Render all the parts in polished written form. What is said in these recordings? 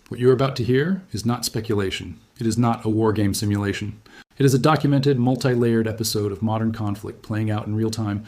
What you're about to hear is not speculation. It is not a war game simulation. It is a documented, multi-layered episode of modern conflict playing out in real time,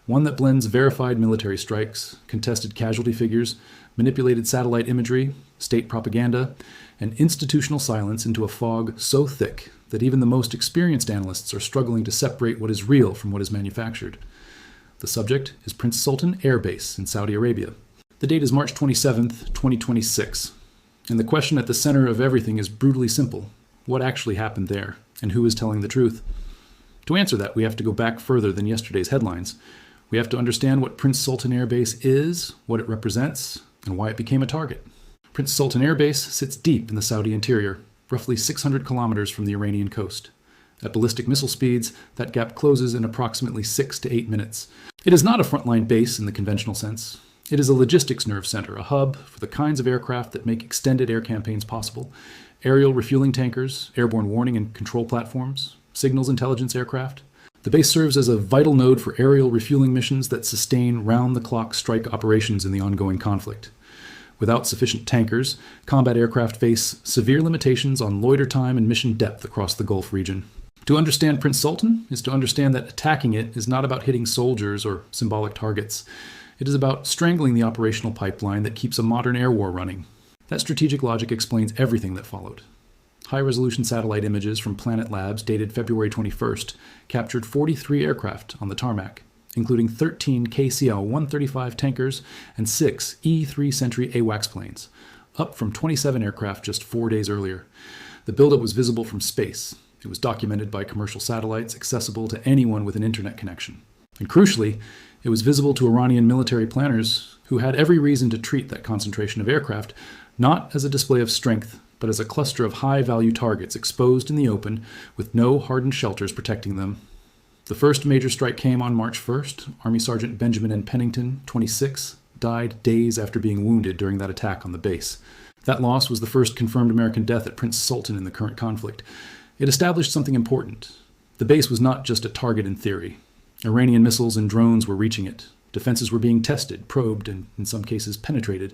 one that blends verified military strikes, contested casualty figures, manipulated satellite imagery, state propaganda, and institutional silence into a fog so thick that even the most experienced analysts are struggling to separate what is real from what is manufactured. The subject is Prince Sultan Air Base in Saudi Arabia. The date is March 27th, 2026. And the question at the center of everything is brutally simple. What actually happened there? And who is telling the truth? To answer that, we have to go back further than yesterday's headlines. We have to understand what Prince Sultan Air Base is, what it represents, and why it became a target. Prince Sultan Air Base sits deep in the Saudi interior, roughly 600 kilometers from the Iranian coast. At ballistic missile speeds, that gap closes in approximately 6 to 8 minutes. It is not a frontline base in the conventional sense. It is a logistics nerve center, a hub for the kinds of aircraft that make extended air campaigns possible. Aerial refueling tankers, airborne warning and control platforms, signals intelligence aircraft. The base serves as a vital node for aerial refueling missions that sustain round-the-clock strike operations in the ongoing conflict. Without sufficient tankers, combat aircraft face severe limitations on loiter time and mission depth across the Gulf region. To understand Prince Sultan is to understand that attacking it is not about hitting soldiers or symbolic targets. It is about strangling the operational pipeline that keeps a modern air war running. That strategic logic explains everything that followed. High-resolution satellite images from Planet Labs dated February 21st captured 43 aircraft on the tarmac, including 13 KCL-135 tankers and 6 E-3 Sentry AWACS planes, up from 27 aircraft just 4 days earlier. The buildup was visible from space. It was documented by commercial satellites accessible to anyone with an internet connection. And crucially, it was visible to Iranian military planners who had every reason to treat that concentration of aircraft not as a display of strength, but as a cluster of high-value targets exposed in the open with no hardened shelters protecting them. The first major strike came on March 1st. Army Sergeant Benjamin N. Pennington, 26, died days after being wounded during that attack on the base. That loss was the first confirmed American death at Prince Sultan in the current conflict. It established something important. The base was not just a target in theory. Iranian missiles and drones were reaching it. Defenses were being tested, probed, and in some cases penetrated.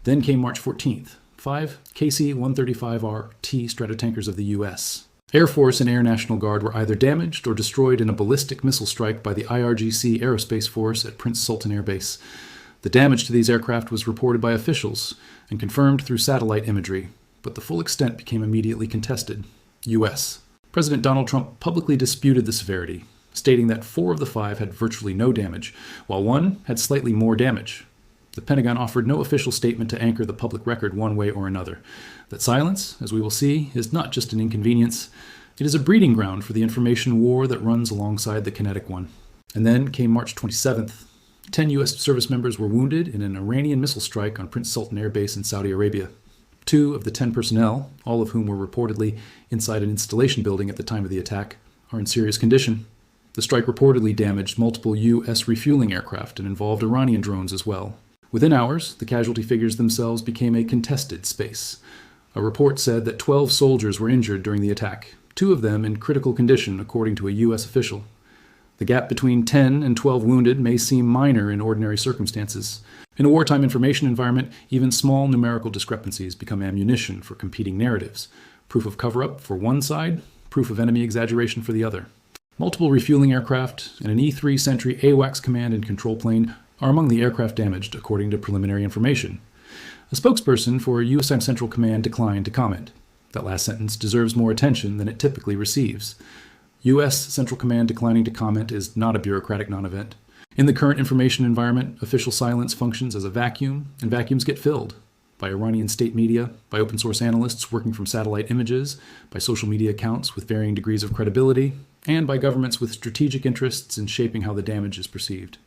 Then came March 14th. 5 KC-135RT Stratotankers of the U.S. Air Force and Air National Guard were either damaged or destroyed in a ballistic missile strike by the IRGC Aerospace Force at Prince Sultan Air Base. The damage to these aircraft was reported by officials and confirmed through satellite imagery, but the full extent became immediately contested. U.S. President Donald Trump publicly disputed the severity, stating that 4 of the 5 had virtually no damage, while 1 had slightly more damage. The Pentagon offered no official statement to anchor the public record one way or another. That silence, as we will see, is not just an inconvenience. It is a breeding ground for the information war that runs alongside the kinetic one. And then came March 27th. 10 U.S. service members were wounded in an Iranian missile strike on Prince Sultan Air Base in Saudi Arabia. 2 of the 10 personnel, all of whom were reportedly inside an installation building at the time of the attack, are in serious condition. The strike reportedly damaged multiple U.S. refueling aircraft and involved Iranian drones as well. Within hours, the casualty figures themselves became a contested space. A report said that 12 soldiers were injured during the attack, 2 of them in critical condition, according to a U.S. official. The gap between 10 and 12 wounded may seem minor in ordinary circumstances. In a wartime information environment, even small numerical discrepancies become ammunition for competing narratives. Proof of cover-up for one side, proof of enemy exaggeration for the other. Multiple refueling aircraft and an E-3 Sentry AWACS command and control plane are among the aircraft damaged, according to preliminary information. A spokesperson for U.S. Central Command declined to comment. That last sentence deserves more attention than it typically receives. U.S. Central Command declining to comment is not a bureaucratic non-event. In the current information environment, official silence functions as a vacuum, and vacuums get filled by Iranian state media, by open source analysts working from satellite images, by social media accounts with varying degrees of credibility, and by governments with strategic interests in shaping how the damage is perceived.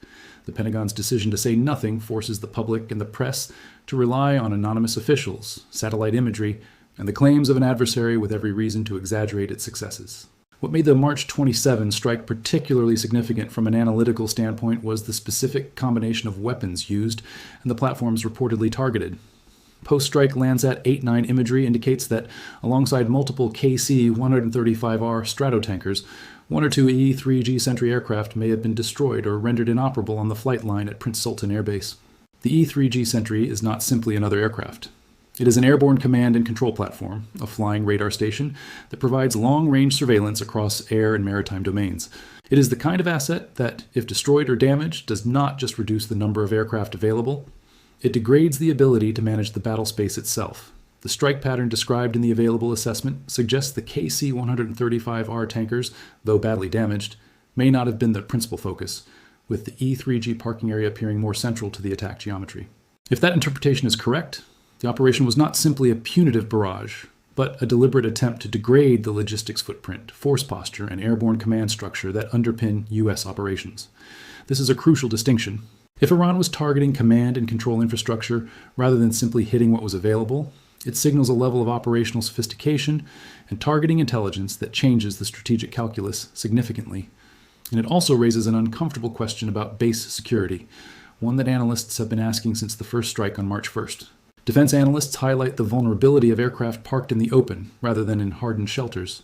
The Pentagon's decision to say nothing forces the public and the press to rely on anonymous officials, satellite imagery, and the claims of an adversary with every reason to exaggerate its successes. What made the March 27 strike particularly significant from an analytical standpoint was the specific combination of weapons used and the platforms reportedly targeted. Post-strike Landsat 8-9 imagery indicates that, alongside multiple KC-135R Stratotankers, 1 or 2 E-3G Sentry aircraft may have been destroyed or rendered inoperable on the flight line at Prince Sultan Air Base. The E-3G Sentry is not simply another aircraft. It is an airborne command and control platform, a flying radar station that provides long-range surveillance across air and maritime domains. It is the kind of asset that, if destroyed or damaged, does not just reduce the number of aircraft available, it degrades the ability to manage the battle space itself. The strike pattern described in the available assessment suggests the KC-135R tankers, though badly damaged, may not have been the principal focus, with the E-3G parking area appearing more central to the attack geometry. If that interpretation is correct, the operation was not simply a punitive barrage, but a deliberate attempt to degrade the logistics footprint, force posture, and airborne command structure that underpin U.S. operations. This is a crucial distinction. If Iran was targeting command and control infrastructure rather than simply hitting what was available, it signals a level of operational sophistication and targeting intelligence that changes the strategic calculus significantly. And it also raises an uncomfortable question about base security, one that analysts have been asking since the first strike on March 1st. Defense analysts highlight the vulnerability of aircraft parked in the open rather than in hardened shelters.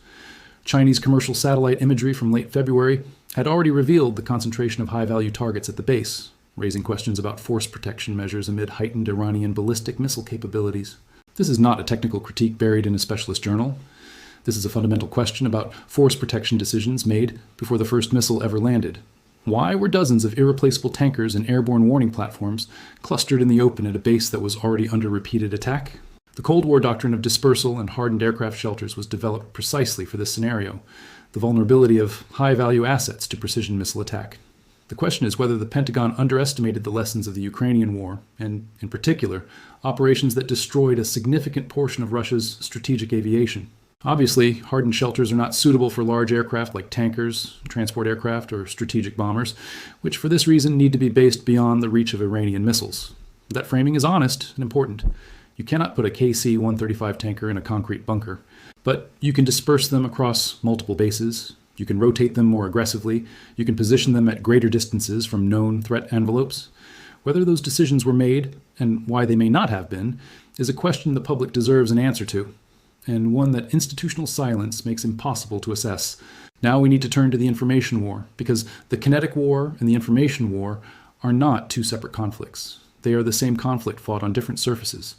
Chinese commercial satellite imagery from late February had already revealed the concentration of high-value targets at the base, raising questions about force protection measures amid heightened Iranian ballistic missile capabilities. This is not a technical critique buried in a specialist journal. This is a fundamental question about force protection decisions made before the first missile ever landed. Why were dozens of irreplaceable tankers and airborne warning platforms clustered in the open at a base that was already under repeated attack? The Cold War doctrine of dispersal and hardened aircraft shelters was developed precisely for this scenario, the vulnerability of high-value assets to precision missile attack. The question is whether the Pentagon underestimated the lessons of the Ukrainian war, and, in particular, operations that destroyed a significant portion of Russia's strategic aviation. Obviously, hardened shelters are not suitable for large aircraft like tankers, transport aircraft, or strategic bombers, which for this reason need to be based beyond the reach of Iranian missiles. That framing is honest and important. You cannot put a KC-135 tanker in a concrete bunker, but you can disperse them across multiple bases. You can rotate them more aggressively. You can position them at greater distances from known threat envelopes. Whether those decisions were made, and why they may not have been, is a question the public deserves an answer to, and one that institutional silence makes impossible to assess. Now we need to turn to the information war, because the kinetic war and the information war are not two separate conflicts. They are the same conflict fought on different surfaces.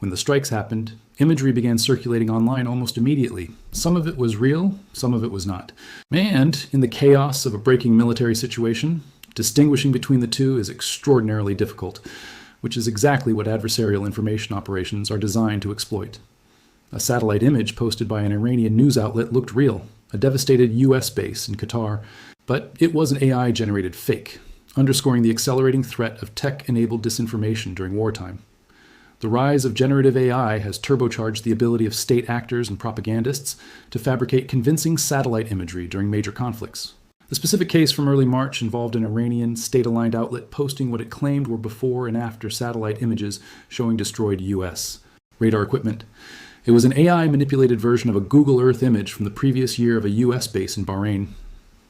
When the strikes happened, imagery began circulating online almost immediately. Some of it was real, some of it was not. And in the chaos of a breaking military situation, distinguishing between the two is extraordinarily difficult, which is exactly what adversarial information operations are designed to exploit. A satellite image posted by an Iranian news outlet looked real, a devastated U.S. base in Qatar, but it was an AI-generated fake, underscoring the accelerating threat of tech-enabled disinformation during wartime. The rise of generative AI has turbocharged the ability of state actors and propagandists to fabricate convincing satellite imagery during major conflicts. The specific case from early March involved an Iranian state-aligned outlet posting what it claimed were before and after satellite images showing destroyed U.S. radar equipment. It was an AI-manipulated version of a Google Earth image from the previous year of a U.S. base in Bahrain.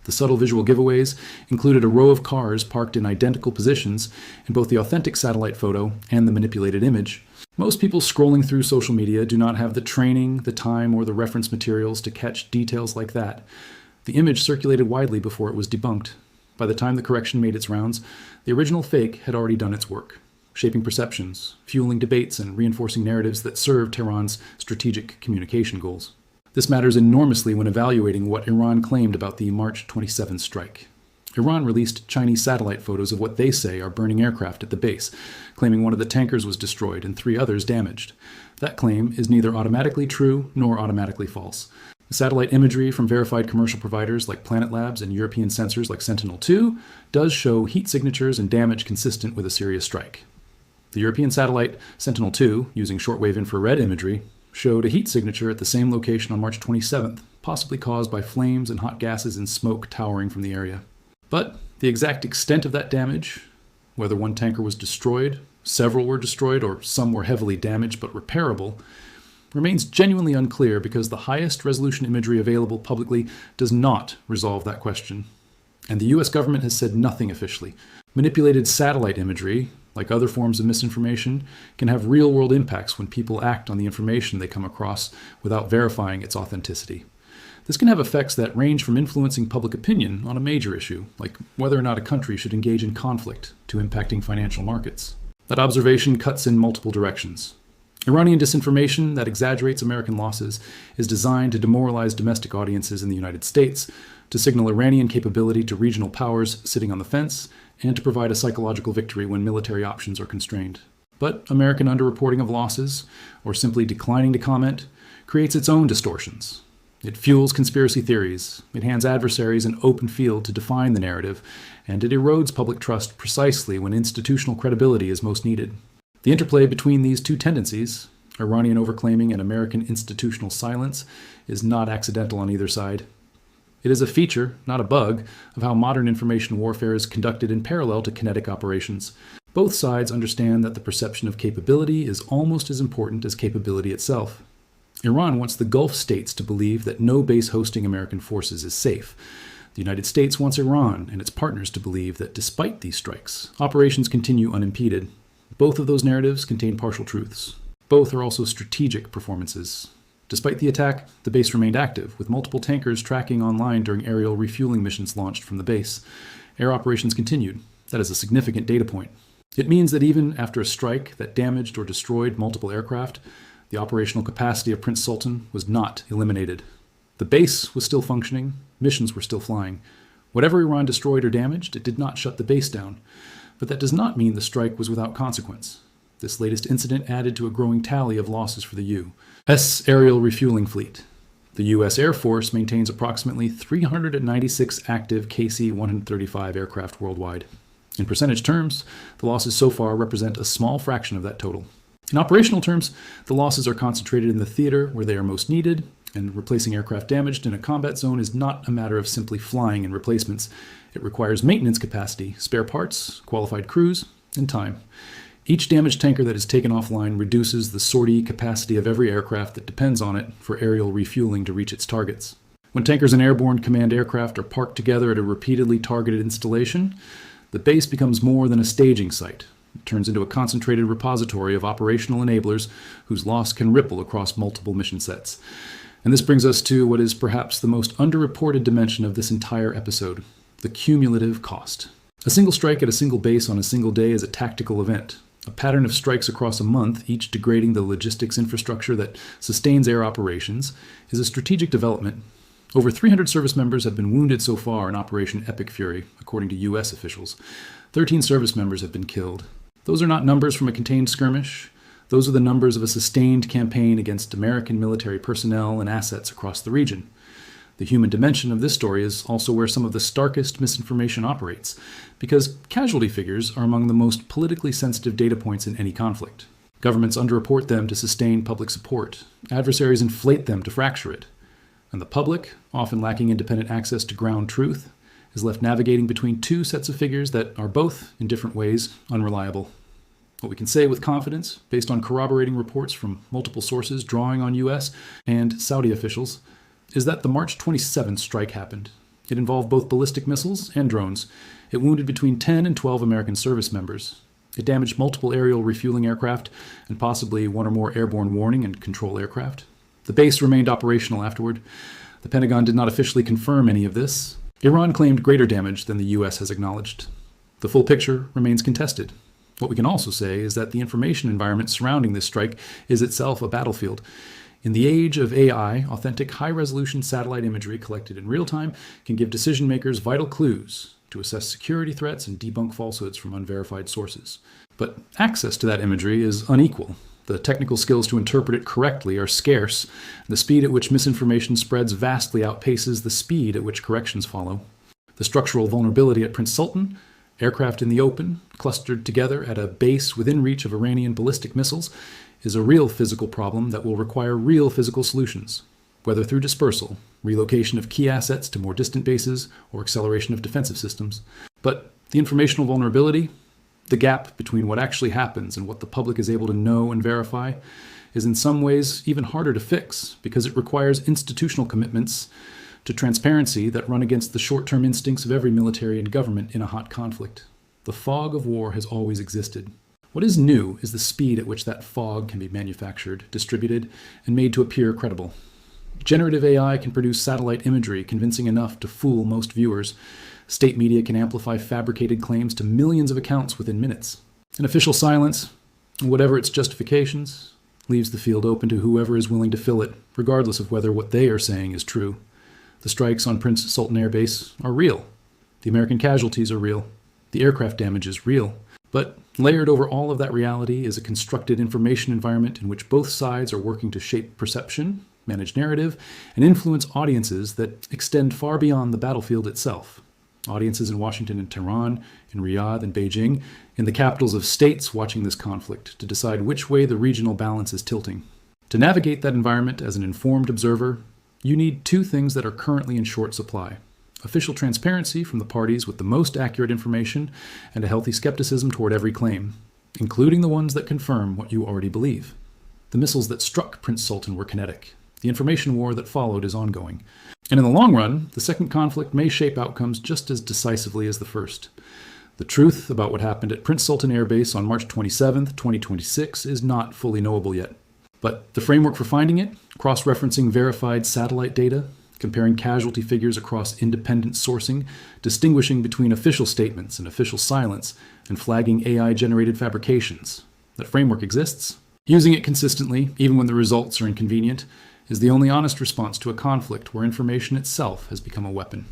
The subtle visual giveaways included a row of cars parked in identical positions in both the authentic satellite photo and the manipulated image. Most people scrolling through social media do not have the training, the time, or the reference materials to catch details like that. The image circulated widely before it was debunked. By the time the correction made its rounds, the original fake had already done its work, shaping perceptions, fueling debates, and reinforcing narratives that served Tehran's strategic communication goals. This matters enormously when evaluating what Iran claimed about the March 27 strike. Iran released Chinese satellite photos of what they say are burning aircraft at the base, claiming one of the tankers was destroyed and 3 others damaged. That claim is neither automatically true nor automatically false. The satellite imagery from verified commercial providers like Planet Labs and European sensors like Sentinel-2 does show heat signatures and damage consistent with a serious strike. The European satellite Sentinel-2, using shortwave infrared imagery, showed a heat signature at the same location on March 27th, possibly caused by flames and hot gases and smoke towering from the area. But the exact extent of that damage, whether one tanker was destroyed, several were destroyed, or some were heavily damaged but repairable, remains genuinely unclear because the highest resolution imagery available publicly does not resolve that question. And the US government has said nothing officially. Manipulated satellite imagery, like other forms of misinformation, can have real-world impacts when people act on the information they come across without verifying its authenticity. This can have effects that range from influencing public opinion on a major issue, like whether or not a country should engage in conflict, to impacting financial markets. That observation cuts in multiple directions. Iranian disinformation that exaggerates American losses is designed to demoralize domestic audiences in the United States, to signal Iranian capability to regional powers sitting on the fence, and to provide a psychological victory when military options are constrained. But American underreporting of losses, or simply declining to comment, creates its own distortions. It fuels conspiracy theories, it hands adversaries an open field to define the narrative, and it erodes public trust precisely when institutional credibility is most needed. The interplay between these two tendencies, Iranian overclaiming and American institutional silence, is not accidental on either side. It is a feature, not a bug, of how modern information warfare is conducted in parallel to kinetic operations. Both sides understand that the perception of capability is almost as important as capability itself. Iran wants the Gulf states to believe that no base hosting American forces is safe. The United States wants Iran and its partners to believe that despite these strikes, operations continue unimpeded. Both of those narratives contain partial truths. Both are also strategic performances. Despite the attack, the base remained active, with multiple tankers tracking online during aerial refueling missions launched from the base. Air operations continued. That is a significant data point. It means that even after a strike that damaged or destroyed multiple aircraft, the operational capacity of Prince Sultan was not eliminated. The base was still functioning, missions were still flying. Whatever Iran destroyed or damaged, it did not shut the base down. But that does not mean the strike was without consequence. This latest incident added to a growing tally of losses for the U.S. aerial refueling fleet. The U.S. Air Force maintains approximately 396 active KC-135 aircraft worldwide. In percentage terms, the losses so far represent a small fraction of that total. In operational terms, the losses are concentrated in the theater where they are most needed, and replacing aircraft damaged in a combat zone is not a matter of simply flying in replacements. It requires maintenance capacity, spare parts, qualified crews, and time. Each damaged tanker that is taken offline reduces the sortie capacity of every aircraft that depends on it for aerial refueling to reach its targets. When tankers and airborne command aircraft are parked together at a repeatedly targeted installation, the base becomes more than a staging site. It turns into a concentrated repository of operational enablers whose loss can ripple across multiple mission sets. And this brings us to what is perhaps the most underreported dimension of this entire episode, the cumulative cost. A single strike at a single base on a single day is a tactical event. A pattern of strikes across a month, each degrading the logistics infrastructure that sustains air operations, is a strategic development. Over 300 service members have been wounded so far in Operation Epic Fury, according to U.S. officials. 13 service members have been killed. Those are not numbers from a contained skirmish. Those are the numbers of a sustained campaign against American military personnel and assets across the region. The human dimension of this story is also where some of the starkest misinformation operates, because casualty figures are among the most politically sensitive data points in any conflict. Governments underreport them to sustain public support. Adversaries inflate them to fracture it. And the public, often lacking independent access to ground truth, is left navigating between two sets of figures that are both, in different ways, unreliable. What we can say with confidence, based on corroborating reports from multiple sources drawing on U.S. and Saudi officials, is that the March 27th strike happened. It involved both ballistic missiles and drones. It wounded between 10 and 12 American service members. It damaged multiple aerial refueling aircraft and possibly one or more airborne warning and control aircraft. The base remained operational afterward. The Pentagon did not officially confirm any of this. Iran claimed greater damage than the U.S. has acknowledged. The full picture remains contested. What we can also say is that the information environment surrounding this strike is itself a battlefield. In the age of AI, authentic high-resolution satellite imagery collected in real time can give decision-makers vital clues to assess security threats and debunk falsehoods from unverified sources. But access to that imagery is unequal. The technical skills to interpret it correctly are scarce. The speed at which misinformation spreads vastly outpaces the speed at which corrections follow. The structural vulnerability at Prince Sultan, aircraft in the open, clustered together at a base within reach of Iranian ballistic missiles, is a real physical problem that will require real physical solutions, whether through dispersal, relocation of key assets to more distant bases, or acceleration of defensive systems. But the informational vulnerability, the gap between what actually happens and what the public is able to know and verify, is in some ways even harder to fix because it requires institutional commitments to transparency that run against the short-term instincts of every military and government in a hot conflict. The fog of war has always existed. What is new is the speed at which that fog can be manufactured, distributed, and made to appear credible. Generative AI can produce satellite imagery convincing enough to fool most viewers. State media can amplify fabricated claims to millions of accounts within minutes. And official silence, whatever its justifications, leaves the field open to whoever is willing to fill it, regardless of whether what they are saying is true. The strikes on Prince Sultan Air Base are real. The American casualties are real. The aircraft damage is real. But layered over all of that reality is a constructed information environment in which both sides are working to shape perception, manage narrative, and influence audiences that extend far beyond the battlefield itself. Audiences in Washington and Tehran, in Riyadh and Beijing, in the capitals of states watching this conflict to decide which way the regional balance is tilting. To navigate that environment as an informed observer, you need two things that are currently in short supply: official transparency from the parties with the most accurate information, and a healthy skepticism toward every claim, including the ones that confirm what you already believe. The missiles that struck Prince Sultan were kinetic. The information war that followed is ongoing. And in the long run, the second conflict may shape outcomes just as decisively as the first. The truth about what happened at Prince Sultan Air Base on March 27, 2026 is not fully knowable yet. But the framework for finding it, cross-referencing verified satellite data, comparing casualty figures across independent sourcing, distinguishing between official statements and official silence, and flagging AI-generated fabrications. That framework exists. Using it consistently, even when the results are inconvenient, is the only honest response to a conflict where information itself has become a weapon.